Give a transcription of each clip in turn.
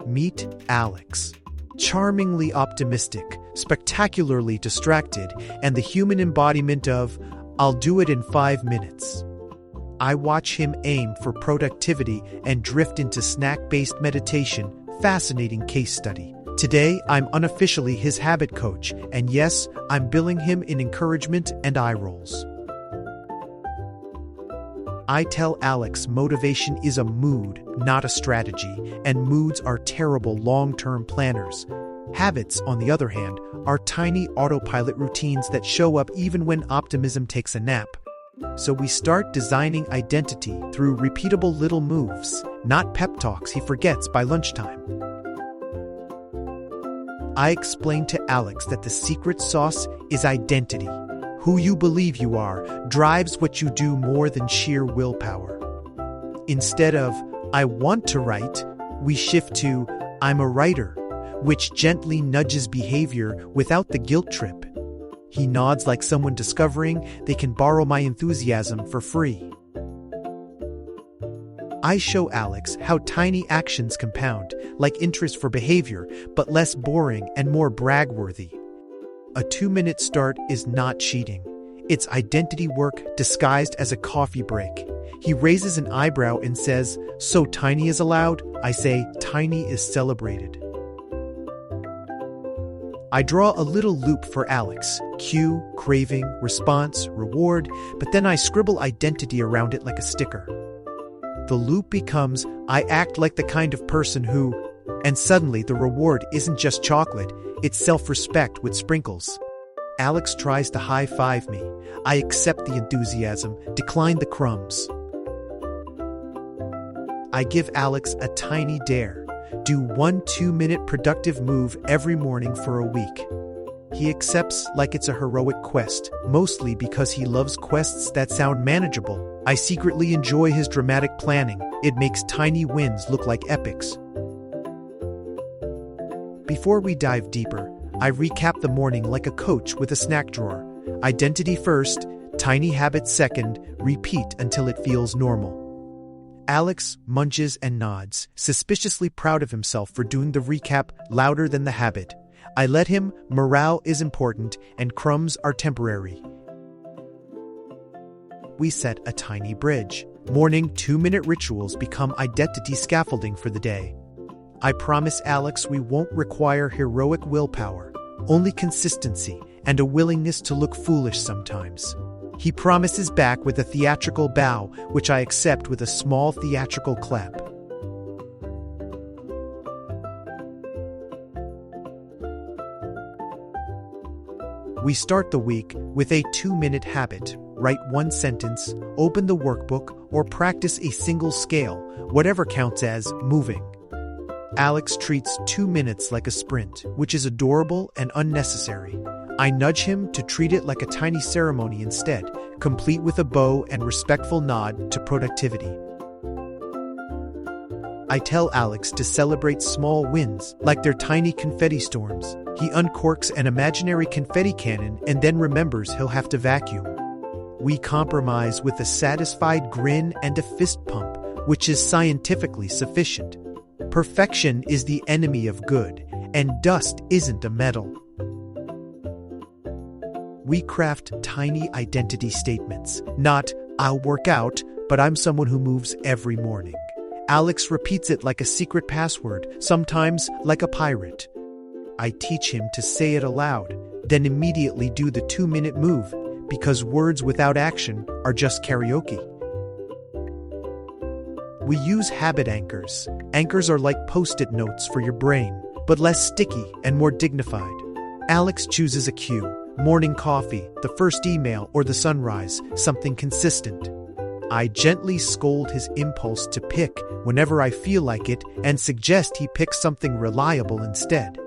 Meet Alex. Charmingly optimistic, spectacularly distracted, and the human embodiment of, "I'll do it in 5 minutes." I watch him aim for productivity and drift into snack-based meditation. Fascinating case study. Today, I'm unofficially his habit coach, and yes, I'm billing him in encouragement and eye rolls. I tell Alex motivation is a mood, not a strategy, and moods are terrible long-term planners. Habits, on the other hand, are tiny autopilot routines that show up even when optimism takes a nap. So we start designing identity through repeatable little moves, not pep talks he forgets by lunchtime. I explain to Alex that the secret sauce is identity. Who you believe you are drives what you do more than sheer willpower. Instead of, "I want to write," we shift to, "I'm a writer," which gently nudges behavior without the guilt trip. He nods like someone discovering they can borrow my enthusiasm for free. I show Alex how tiny actions compound, like interest for behavior, but less boring and more brag-worthy. A 2-minute start is not cheating. It's identity work disguised as a coffee break. He raises an eyebrow and says, "So tiny is allowed?" I say, "Tiny is celebrated." I draw a little loop for Alex. Cue, craving, response, reward, but then I scribble identity around it like a sticker. The loop becomes, I act like the kind of person who, and suddenly the reward isn't just chocolate, it's self-respect with sprinkles. Alex tries to high-five me. I accept the enthusiasm, decline the crumbs. I give Alex a tiny dare. Do one 2-minute productive move every morning for a week. He accepts like it's a heroic quest, mostly because he loves quests that sound manageable. I secretly enjoy his dramatic planning. It makes tiny wins look like epics. Before we dive deeper, I recap the morning like a coach with a snack drawer. Identity first, tiny habits second, repeat until it feels normal. Alex munches and nods, suspiciously proud of himself for doing the recap louder than the habit. I let him, morale is important and crumbs are temporary. We set a tiny bridge. Morning 2-minute rituals become identity scaffolding for the day. I promise Alex we won't require heroic willpower, only consistency and a willingness to look foolish sometimes. He promises back with a theatrical bow, which I accept with a small theatrical clap. We start the week with a 2-minute habit. Write 1 sentence, open the workbook, or practice a single scale, whatever counts as moving. Alex treats 2 minutes like a sprint, which is adorable and unnecessary. I nudge him to treat it like a tiny ceremony instead, complete with a bow and respectful nod to productivity. I tell Alex to celebrate small wins, like they're tiny confetti storms. He uncorks an imaginary confetti cannon and then remembers he'll have to vacuum. We compromise with a satisfied grin and a fist pump, which is scientifically sufficient. Perfection is the enemy of good, and dust isn't a medal. We craft tiny identity statements, not, "I'll work out," but "I'm someone who moves every morning." Alex repeats it like a secret password, sometimes like a pirate. I teach him to say it aloud, then immediately do the 2-minute move, because words without action are just karaoke. We use habit anchors. Anchors are like post-it notes for your brain, but less sticky and more dignified. Alex chooses a cue: morning coffee, the first email, or the sunrise, something consistent. I gently scold his impulse to pick whenever I feel like it and suggest he pick something reliable instead.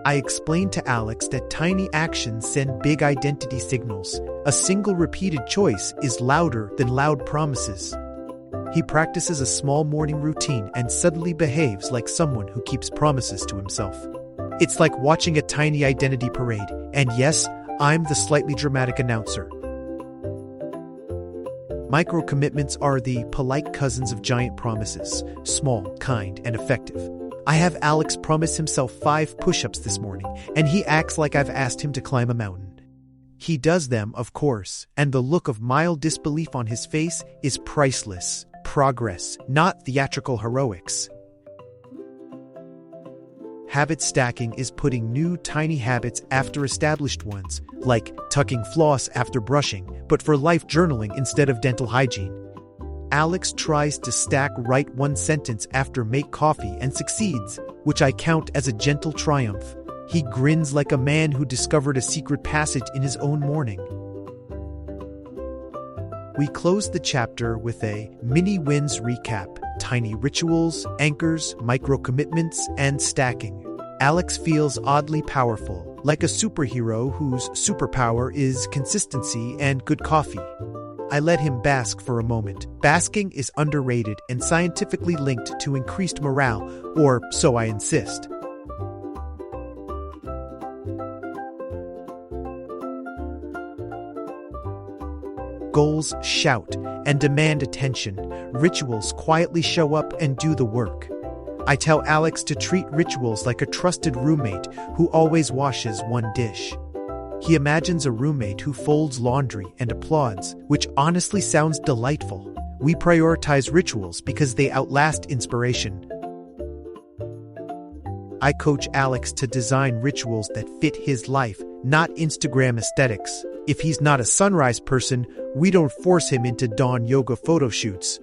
I explain to Alex that tiny actions send big identity signals. A single repeated choice is louder than loud promises. He practices a small morning routine and suddenly behaves like someone who keeps promises to himself. It's like watching a tiny identity parade, and yes, I'm the slightly dramatic announcer. Micro commitments are the polite cousins of giant promises, small, kind, and effective. I have Alex promise himself 5 push-ups this morning, and he acts like I've asked him to climb a mountain. He does them, of course, and the look of mild disbelief on his face is priceless. Progress, not theatrical heroics. Habit stacking is putting new tiny habits after established ones, like tucking floss after brushing, but for life journaling instead of dental hygiene. Alex tries to stack write one sentence after make coffee and succeeds, which I count as a gentle triumph. He grins like a man who discovered a secret passage in his own morning. We close the chapter with a mini wins recap, tiny rituals, anchors, micro commitments, and stacking. Alex feels oddly powerful, like a superhero whose superpower is consistency and good coffee. I let him bask for a moment. Basking is underrated and scientifically linked to increased morale, or so I insist. Goals shout and demand attention. Rituals quietly show up and do the work. I tell Alex to treat rituals like a trusted roommate who always washes one dish. He imagines a roommate who folds laundry and applauds, which honestly sounds delightful. We prioritize rituals because they outlast inspiration. I coach Alex to design rituals that fit his life, not Instagram aesthetics. If he's not a sunrise person, we don't force him into dawn yoga photo shoots.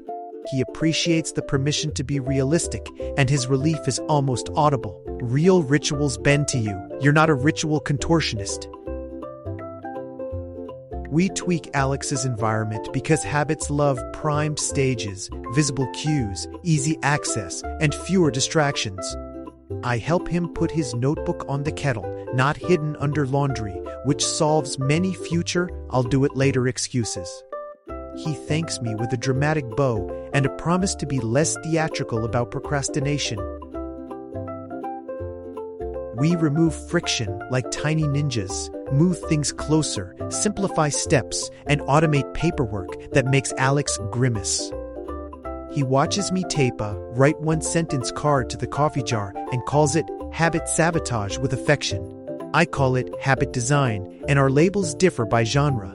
He appreciates the permission to be realistic, and his relief is almost audible. Real rituals bend to you. You're not a ritual contortionist. We tweak Alex's environment because habits love primed stages, visible cues, easy access, and fewer distractions. I help him put his notebook on the kettle, not hidden under laundry, which solves many future "I'll do it later" excuses. He thanks me with a dramatic bow and a promise to be less theatrical about procrastination. We remove friction like tiny ninjas, move things closer, simplify steps, and automate paperwork that makes Alex grimace. He watches me tape a write one sentence card to the coffee jar and calls it habit sabotage with affection. I call it habit design, and our labels differ by genre.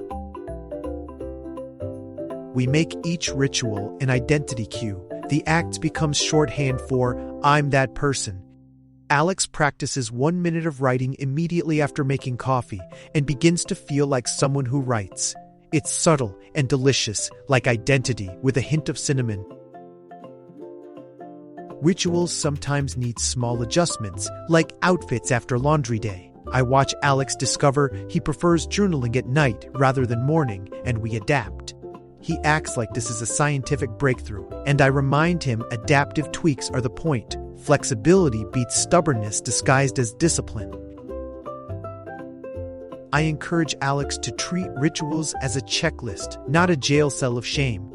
We make each ritual an identity cue. The act becomes shorthand for "I'm that person." Alex practices 1 minute of writing immediately after making coffee and begins to feel like someone who writes. It's subtle and delicious, like identity with a hint of cinnamon. Rituals sometimes need small adjustments, like outfits after laundry day. I watch Alex discover he prefers journaling at night rather than morning, and we adapt. He acts like this is a scientific breakthrough, and I remind him adaptive tweaks are the point. Flexibility beats stubbornness disguised as discipline. I encourage Alex to treat rituals as a checklist, not a jail cell of shame.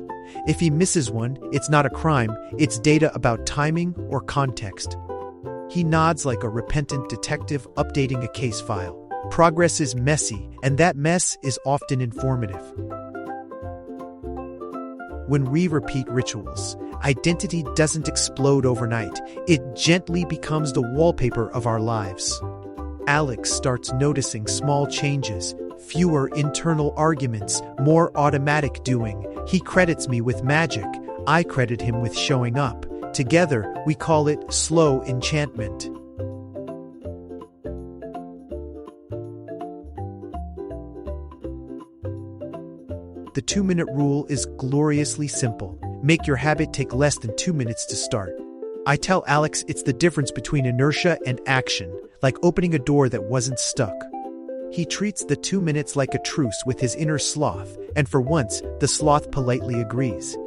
If he misses one, it's not a crime, it's data about timing or context. He nods like a repentant detective updating a case file. Progress is messy, and that mess is often informative. When we repeat rituals, identity doesn't explode overnight. It gently becomes the wallpaper of our lives. Alex starts noticing small changes, fewer internal arguments, more automatic doing. He credits me with magic. I credit him with showing up. Together, we call it slow enchantment. The 2-minute rule is gloriously simple. Make your habit take less than 2 minutes to start. I tell Alex it's the difference between inertia and action, like opening a door that wasn't stuck. He treats the 2 minutes like a truce with his inner sloth, and for once, the sloth politely agrees.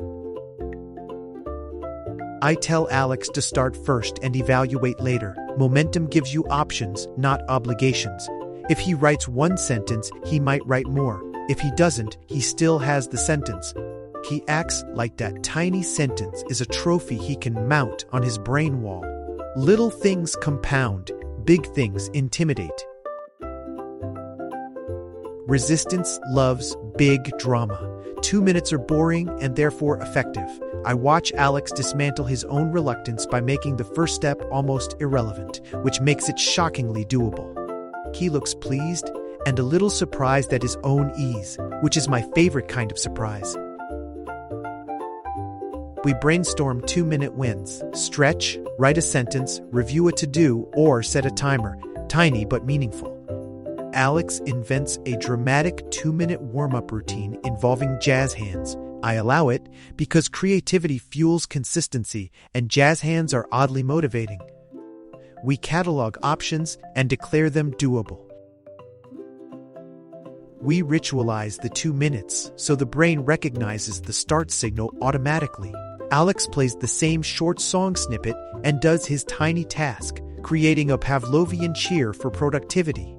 I tell Alex to start first and evaluate later. Momentum gives you options, not obligations. If he writes one sentence, he might write more. If he doesn't, he still has the sentence. He acts like that tiny sentence is a trophy he can mount on his brain wall. Little things compound, big things intimidate. Resistance loves big drama. 2 minutes are boring and therefore effective. I watch Alex dismantle his own reluctance by making the first step almost irrelevant, which makes it shockingly doable. He looks pleased and a little surprised at his own ease, which is my favorite kind of surprise. We brainstorm 2-minute wins. Stretch, write a sentence, review a to-do, or set a timer. Tiny but meaningful. Alex invents a dramatic 2-minute warm-up routine involving jazz hands. I allow it because creativity fuels consistency and jazz hands are oddly motivating. We catalog options and declare them doable. We ritualize the 2 minutes so the brain recognizes the start signal automatically. Alex plays the same short song snippet and does his tiny task, creating a Pavlovian cheer for productivity.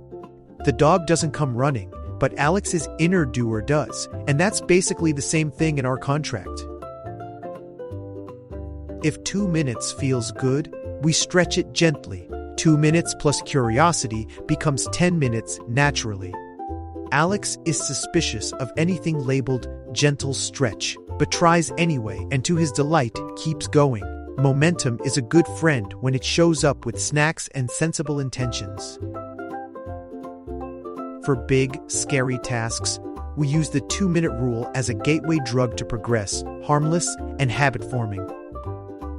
The dog doesn't come running, but Alex's inner doer does, and that's basically the same thing in our contract. If 2 minutes feels good, we stretch it gently. 2 minutes plus curiosity becomes 10 minutes naturally. Alex is suspicious of anything labeled gentle stretch, but tries anyway and to his delight keeps going. Momentum is a good friend when it shows up with snacks and sensible intentions. For big, scary tasks, we use the 2-minute rule as a gateway drug to progress, harmless and habit-forming.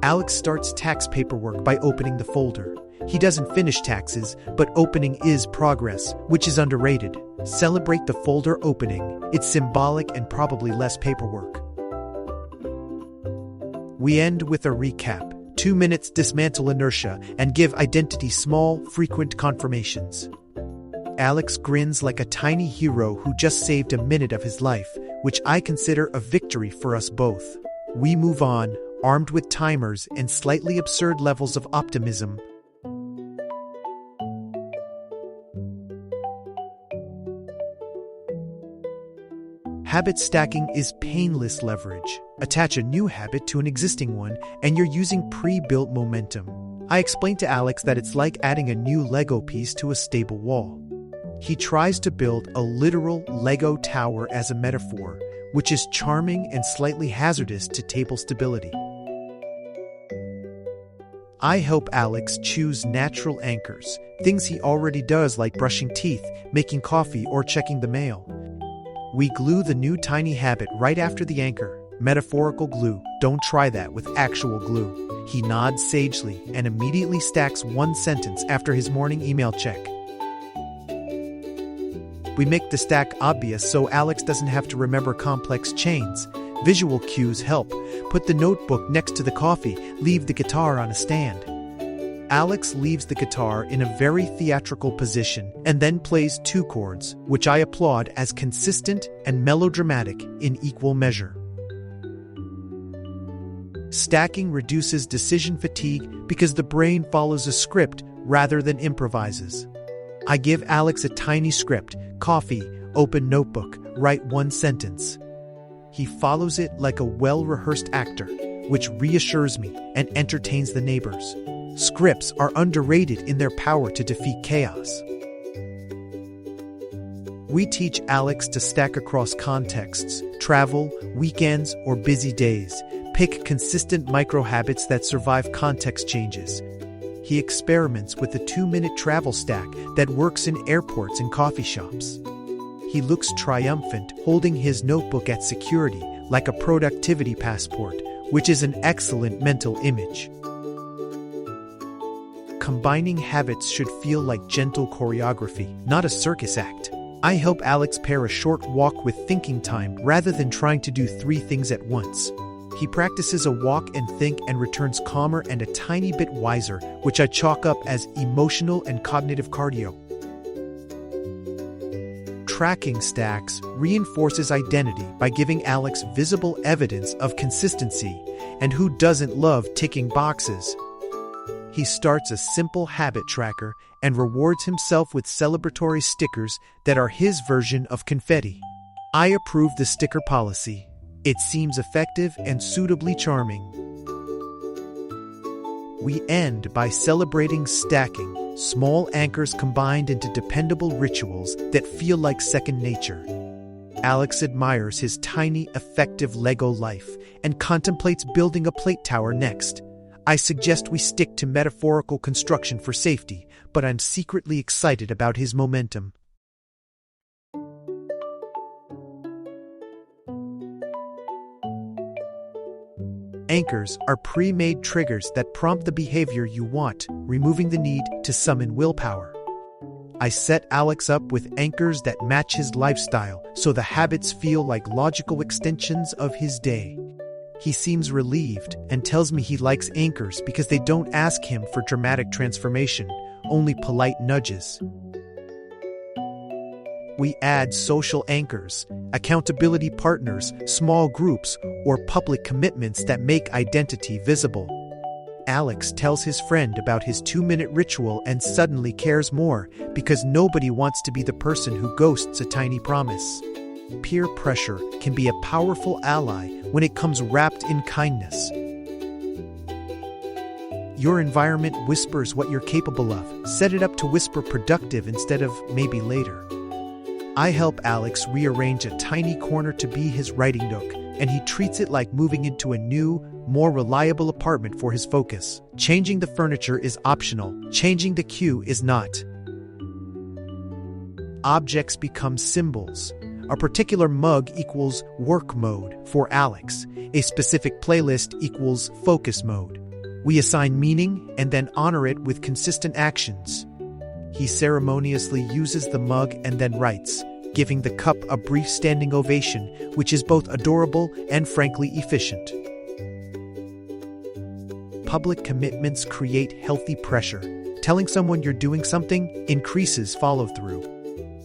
Alex starts tax paperwork by opening the folder. He doesn't finish taxes, but opening is progress, which is underrated. Celebrate the folder opening. It's symbolic and probably less paperwork. We end with a recap. 2 minutes dismantle inertia and give identity small, frequent confirmations. Alex grins like a tiny hero who just saved a minute of his life, which I consider a victory for us both. We move on, armed with timers and slightly absurd levels of optimism. Habit stacking is painless leverage. Attach a new habit to an existing one, and you're using pre-built momentum. I explained to Alex that it's like adding a new Lego piece to a stable wall. He tries to build a literal Lego tower as a metaphor, which is charming and slightly hazardous to table stability. I help Alex choose natural anchors, things he already does like brushing teeth, making coffee, or checking the mail. We glue the new tiny habit right after the anchor. Metaphorical glue. Don't try that with actual glue. He nods sagely and immediately stacks one sentence after his morning email check. We make the stack obvious so Alex doesn't have to remember complex chains. Visual cues help. Put the notebook next to the coffee. Leave the guitar on a stand. Alex leaves the guitar in a very theatrical position and then plays 2 chords, which I applaud as consistent and melodramatic in equal measure. Stacking reduces decision fatigue because the brain follows a script rather than improvises. I give Alex a tiny script: coffee, open notebook, write 1 sentence. He follows it like a well-rehearsed actor, which reassures me and entertains the neighbors. Scripts are underrated in their power to defeat chaos. We teach Alex to stack across contexts, travel, weekends, or busy days. Pick consistent micro-habits that survive context changes. He experiments with a 2-minute travel stack that works in airports and coffee shops. He looks triumphant, holding his notebook at security, like a productivity passport, which is an excellent mental image. Combining habits should feel like gentle choreography, not a circus act. I help Alex pair a short walk with thinking time rather than trying to do 3 things at once. He practices a walk and think and returns calmer and a tiny bit wiser, which I chalk up as emotional and cognitive cardio. Tracking stacks reinforces identity by giving Alex visible evidence of consistency, and who doesn't love ticking boxes? He starts a simple habit tracker and rewards himself with celebratory stickers that are his version of confetti. I approve the sticker policy. It seems effective and suitably charming. We end by celebrating stacking, small anchors combined into dependable rituals that feel like second nature. Alex admires his tiny, effective Lego life and contemplates building a plate tower next. I suggest we stick to metaphorical construction for safety, but I'm secretly excited about his momentum. Anchors are pre-made triggers that prompt the behavior you want, removing the need to summon willpower. I set Alex up with anchors that match his lifestyle, so the habits feel like logical extensions of his day. He seems relieved and tells me he likes anchors because they don't ask him for dramatic transformation, only polite nudges. We add social anchors, accountability partners, small groups, or public commitments that make identity visible. Alex tells his friend about his 2-minute ritual and suddenly cares more because nobody wants to be the person who ghosts a tiny promise. Peer pressure can be a powerful ally when it comes wrapped in kindness. Your environment whispers what you're capable of. Set it up to whisper productive instead of maybe later. I help Alex rearrange a tiny corner to be his writing nook, and he treats it like moving into a new, more reliable apartment for his focus. Changing the furniture is optional. Changing the cue is not. Objects become symbols. A particular mug equals work mode for Alex. A specific playlist equals focus mode. We assign meaning and then honor it with consistent actions. He ceremoniously uses the mug and then writes, giving the cup a brief standing ovation, which is both adorable and frankly efficient. Public commitments create healthy pressure. Telling someone you're doing something increases follow-through.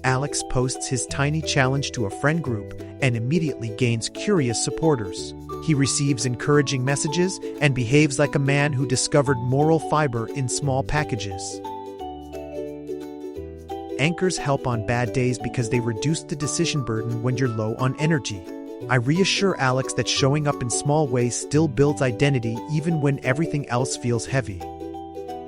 Alex posts his tiny challenge to a friend group and immediately gains curious supporters. He receives encouraging messages and behaves like a man who discovered moral fiber in small packages. Anchors help on bad days because they reduce the decision burden when you're low on energy. I reassure Alex that showing up in small ways still builds identity even when everything else feels heavy.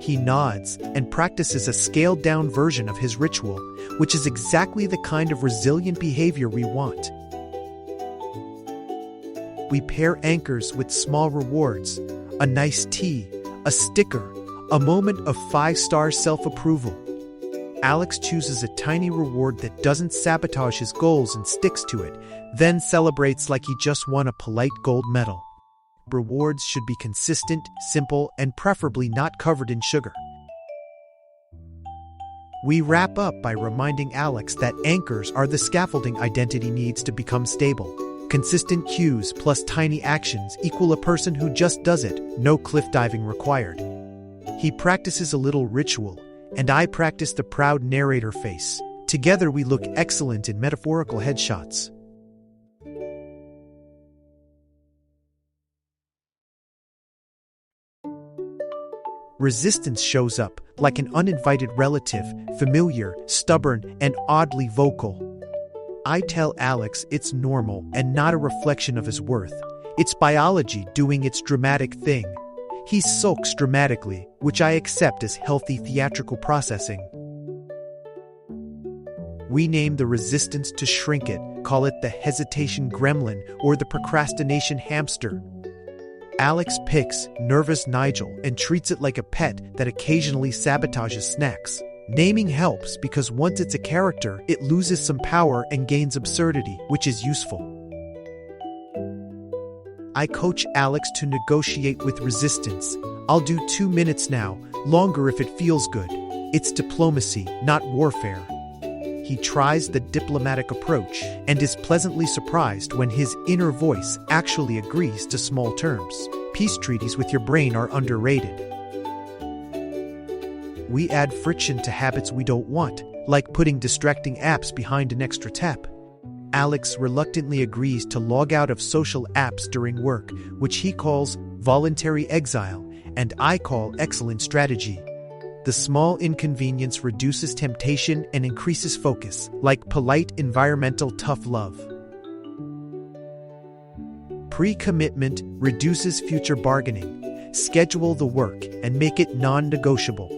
He nods and practices a scaled-down version of his ritual, which is exactly the kind of resilient behavior we want. We pair anchors with small rewards, a nice tea, a sticker, a moment of 5-star self-approval. Alex chooses a tiny reward that doesn't sabotage his goals and sticks to it, then celebrates like he just won a polite gold medal. Rewards should be consistent, simple, and preferably not covered in sugar. We wrap up by reminding Alex that anchors are the scaffolding identity needs to become stable. Consistent cues plus tiny actions equal a person who just does it, no cliff diving required. He practices a little ritual, and I practice the proud narrator face. Together we look excellent in metaphorical headshots. Resistance shows up like an uninvited relative, familiar, stubborn, and oddly vocal. I tell Alex it's normal and not a reflection of his worth. It's biology doing its dramatic thing. He sulks dramatically, which I accept as healthy theatrical processing. We name the resistance to shrink it, call it the hesitation gremlin or the procrastination hamster. Alex picks nervous Nigel and treats it like a pet that occasionally sabotages snacks. Naming helps because once it's a character, it loses some power and gains absurdity, which is useful. I coach Alex to negotiate with resistance. I'll do 2 minutes now, longer if it feels good. It's diplomacy, not warfare. He tries the diplomatic approach and is pleasantly surprised when his inner voice actually agrees to small terms. Peace treaties with your brain are underrated. We add friction to habits we don't want, like putting distracting apps behind an extra tab. Alex reluctantly agrees to log out of social apps during work, which he calls voluntary exile, and I call excellent strategy. The small inconvenience reduces temptation and increases focus, like polite environmental tough love. Pre-commitment reduces future bargaining. Schedule the work and make it non-negotiable.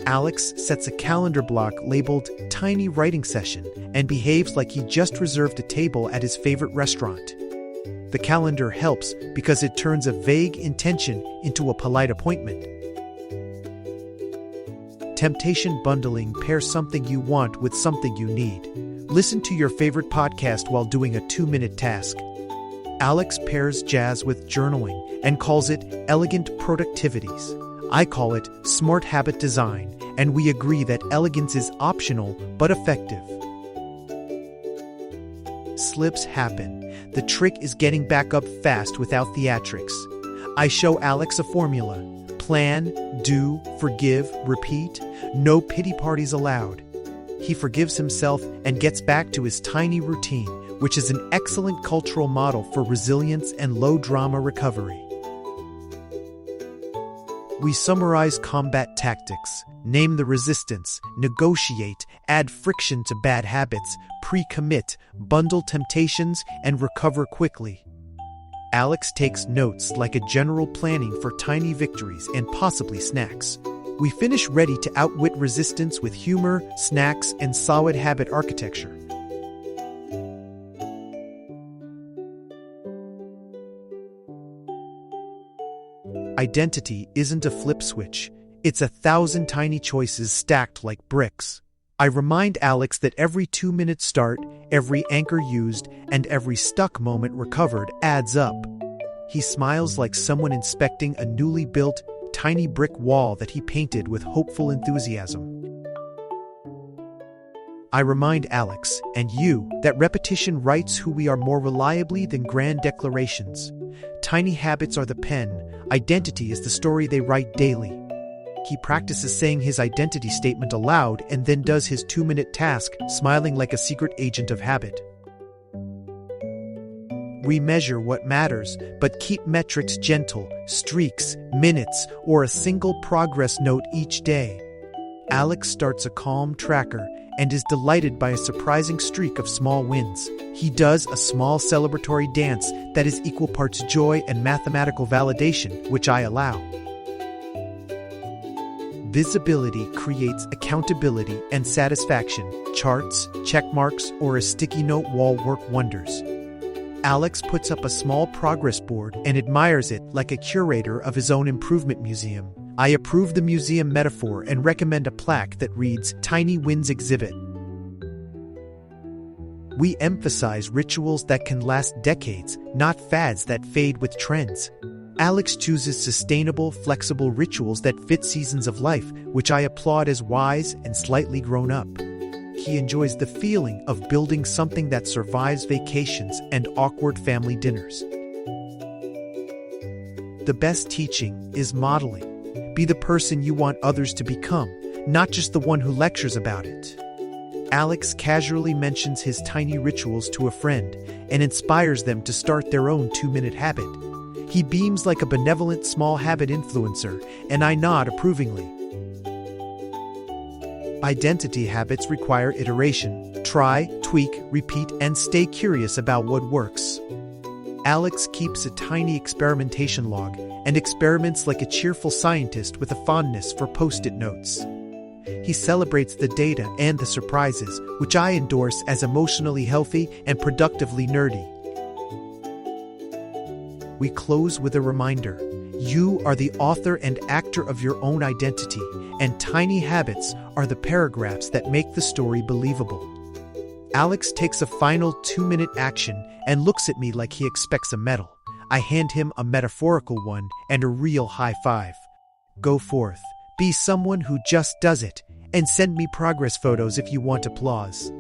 Alex sets a calendar block labeled Tiny Writing Session and behaves like he just reserved a table at his favorite restaurant. The calendar helps because it turns a vague intention into a polite appointment. Temptation bundling pairs something you want with something you need. Listen to your favorite podcast while doing a 2-minute task. Alex pairs jazz with journaling and calls it elegant productivities. I call it smart habit design, and we agree that elegance is optional but effective. Slips happen. The trick is getting back up fast without theatrics. I show Alex a formula. Plan, do, forgive, repeat. No pity parties allowed. He forgives himself and gets back to his tiny routine, which is an excellent cultural model for resilience and low-drama recovery. We summarize combat tactics, name the resistance, negotiate, add friction to bad habits, pre-commit, bundle temptations, and recover quickly. Alex takes notes like a general planning for tiny victories and possibly snacks. We finish ready to outwit resistance with humor, snacks, and solid habit architecture. Identity isn't a flip switch. It's 1,000 tiny choices stacked like bricks. I remind Alex that every 2-minute start, every anchor used, and every stuck moment recovered adds up. He smiles like someone inspecting a newly built, tiny brick wall that he painted with hopeful enthusiasm. I remind Alex, and you, that repetition writes who we are more reliably than grand declarations. Tiny habits are the pen, identity is the story they write daily. He practices saying his identity statement aloud and then does his 2-minute task, smiling like a secret agent of habit. We measure what matters, but keep metrics gentle, streaks, minutes, or a single progress note each day. Alex starts a calm tracker and is delighted by a surprising streak of small wins. He does a small celebratory dance that is equal parts joy and mathematical validation, which I allow. Visibility creates accountability and satisfaction. Charts, check marks, or a sticky note wall work wonders. Alex puts up a small progress board and admires it like a curator of his own improvement museum. I approve the museum metaphor and recommend a plaque that reads, Tiny Wins Exhibit. We emphasize rituals that can last decades, not fads that fade with trends. Alex chooses sustainable, flexible rituals that fit seasons of life, which I applaud as wise and slightly grown up. He enjoys the feeling of building something that survives vacations and awkward family dinners. The best teaching is modeling. Be the person you want others to become, not just the one who lectures about it. Alex casually mentions his tiny rituals to a friend and inspires them to start their own 2-minute habit. He beams like a benevolent small habit influencer, and I nod approvingly. Identity habits require iteration. Try, tweak, repeat, and stay curious about what works. Alex keeps a tiny experimentation log and experiments like a cheerful scientist with a fondness for post-it notes. He celebrates the data and the surprises, which I endorse as emotionally healthy and productively nerdy. We close with a reminder. You are the author and actor of your own identity, and tiny habits are the paragraphs that make the story believable. Alex takes a final 2-minute action and looks at me like he expects a medal. I hand him a metaphorical one and a real high five. Go forth, be someone who just does it, and send me progress photos if you want applause.